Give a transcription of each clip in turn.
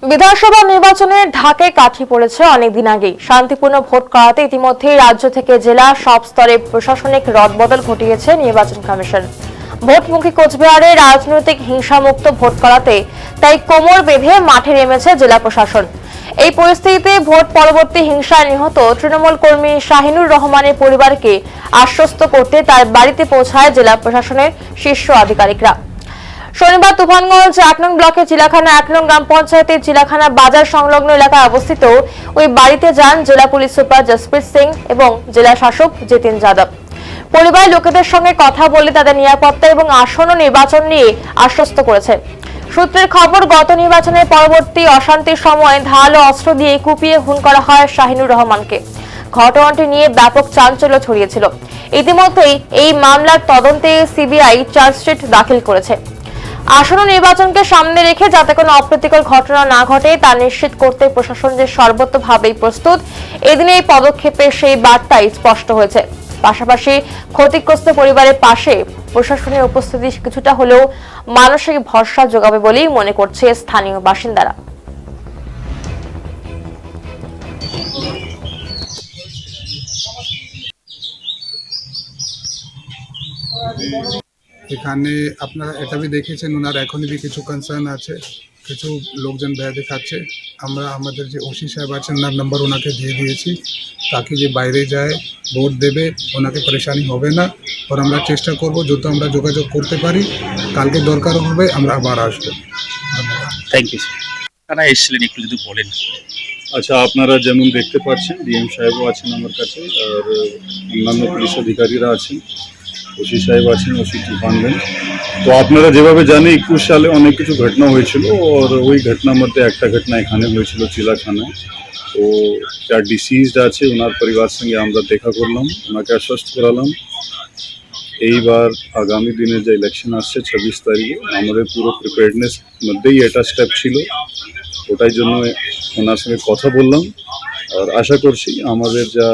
বিধানসভা নির্বাচনে ঢাকে কাঠি পড়েছে অনেকদিন আগেই। শান্তিপূর্ণ ভোট করাতে ইতিমধ্যেই রাজ্য থেকে জেলা সব স্তরে প্রশাসনিক রদবদল ঘটিয়েছে নির্বাচন কমিশন। ভোটমুখী কোচবিহারে রাজনৈতিক হিংসামুক্ত ভোট করাতে তাই কোমর বেঁধে মাঠে নেমেছে জেলা প্রশাসন। এই পরিস্থিতিতে ভোট পরবর্তী হিংসায় নিহত তৃণমূল কর্মী শাহিনুর রহমানের পরিবারকে আশ্বস্ত করতে তার বাড়িতে পৌঁছায় জেলা প্রশাসনের শীর্ষ আধিকারিকরা। শনিবার তুফানগঞ্জ ১ নং ব্লকের চিলাখানা ১ নং গ্রাম পঞ্চায়েতের চিলাখানা বাজার সংলগ্ন এলাকায় অবস্থিত ওই বাড়িতে যান জেলা পুলিশ সুপার জসপ্রীত সিং এবং জেলা শাসক জিতেন যাদব। পরিবারের লোকেদের সঙ্গে কথা বলে তাদের নিরাপত্তা এবং আসন্ন নির্বাচন নিয়ে আশ্বস্ত করেছে। সূত্রের খবর, গত নির্বাচনের পরবর্তী অশান্তির সময় ধারালো অস্ত্র দিয়ে কুপিয়ে খুন করা হয় শাহিনুর রহমানকে। ঘটনাটি নিয়ে ব্যাপক চাঞ্চল্য ছড়িয়েছিল। ইতিমধ্যেই এই মামলার তদন্তে সিবিআই চার্জশিট দাখিল করেছে। আসন্ন নির্বাচনকে সামনে রেখে যাতে কোনো অপ্রীতিকর ঘটনা না ঘটে তা নিশ্চিত করতে প্রশাসন যে সর্বতোভাবেই প্রস্তুত, এদিনে এই পদক্ষেপে সেই বার্তাই স্পষ্ট হয়েছে। পাশাপাশি ক্ষতিগ্রস্ত পরিবারের পাশে প্রশাসনের উপস্থিতি কিছুটা হলেও মানসিক ভরসা যোগাবে বলেই মনে করছে স্থানীয় বাসিন্দারা। এখানে আপনারা এটা भी দেখেছেন, ওনার এখনই কিছু কনসার্ন আছে, কিছু লোকজন ভয় দেখাচ্ছে। আমরা আমাদের যে ওসি সাহেব আছেন ওনার নাম্বার ওনাকে দিয়ে দিয়েছি, তাকে যে বাইরে যায় ভোট দেবে ওনাকে পরেশানি হবে না। আর আমরা চেষ্টা করব যত আমরা যোগাযোগ করতে পারি, কালকে দরকার হবে আমরা আবার আসবো। ধন্যবাদ। Thank you sir. কারা এসেছিলেন একটু যদি বলেন। আচ্ছা, আপনারা যেমন দেখতে পাচ্ছেন ডিএম সাহেবও আছেন আমার কাছে, আর অন্যান্য পুলিশ অধিকারীরা আছেন, ওসি সাহেব আছেন, ওসি তুফানগঞ্জ। তো আপনারা যেভাবে জানেন 21 সালে অনেক কিছু ঘটনা হয়েছিল, আর ওই ঘটনার মধ্যে একটা ঘটনা এখানে হয়েছিল চিলাখানায়। তো যা ডিসিজড আছে ওনার পরিবার সঙ্গে আমরা দেখা করলাম, ওনাকে আশ্বস্ত করালাম এইবার আগামী দিনে যে ইলেকশন আসছে 26 তারিখে আমাদের পুরো প্রিপেয়ারনেস মধ্যেই এটা স্টেপ ছিল। ওটাই জন্য ওনার সঙ্গে কথা বললাম, আর আশা করছি আমাদের যা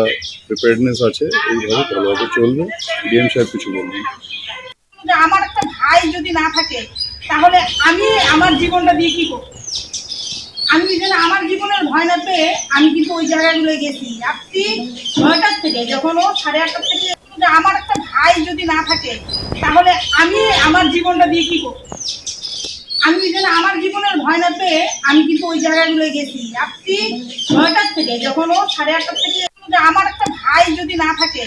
প্রিপেয়ারনেস আছে এইভাবে ভালোভাবে চলবে। ডিএম সাহেব কিছু বলবেন। আমার একটা ভাই যদি না থাকে তাহলে আমি আমার জীবনটা দিয়ে কি করব? আমি যেন আমার জীবনের ভয় না পেয়ে আমি কিন্তু ওই জায়গাগুলো গেছি। আপনি 9টার থেকে যখন ও 8:30 থেকে, আমার একটা ভাই যদি না থাকে তাহলে আমি আমার জীবনটা দিয়ে কি করব? আমি যেন আমার জীবনের ভয় না পেয়ে আমি কিন্তু ওই জায়গাগুলো গেছি। আপনি 9টার থেকে যখন ও 8:30 থেকে, আমার একটা ভাই যদি না থাকে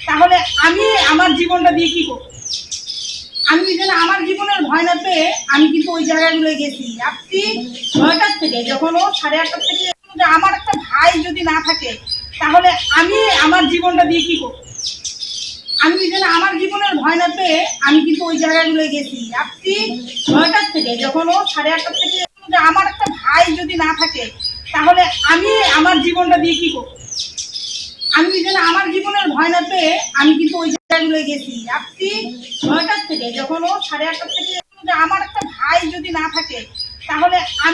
তাহলে আমি আমার জীবনটা দিয়ে কি করব? আমি যেন আমার জীবনের ভয় না পেয়ে আমি কিন্তু ওই জায়গাগুলো গেছি। আপনি 9টার থেকে যখন ও 8:30 থেকে, আমার একটা ভাই যদি না থাকে তাহলে আমি আমার জীবনটা দিয়ে কি করব? আমি যেন আমার জীবনের ভয় না পেয়ে আমি কিন্তু ওই জায়গাগুলো গেছি। আপনি 9টার থেকে যখন ও 8:30 থেকে, আমার একটা ভাই যদি না থাকে তাহলে আমি আমার জীবনটা দিয়ে কি করব? আমি যেন আমার জীবনের ভয় না পেয়ে আমি কিন্তু ওই জায়গাগুলো গেছি। আপনি 9টার থেকে যখন ও 8:30 থেকে, আমার একটা ভাই যদি না থাকে তাহলে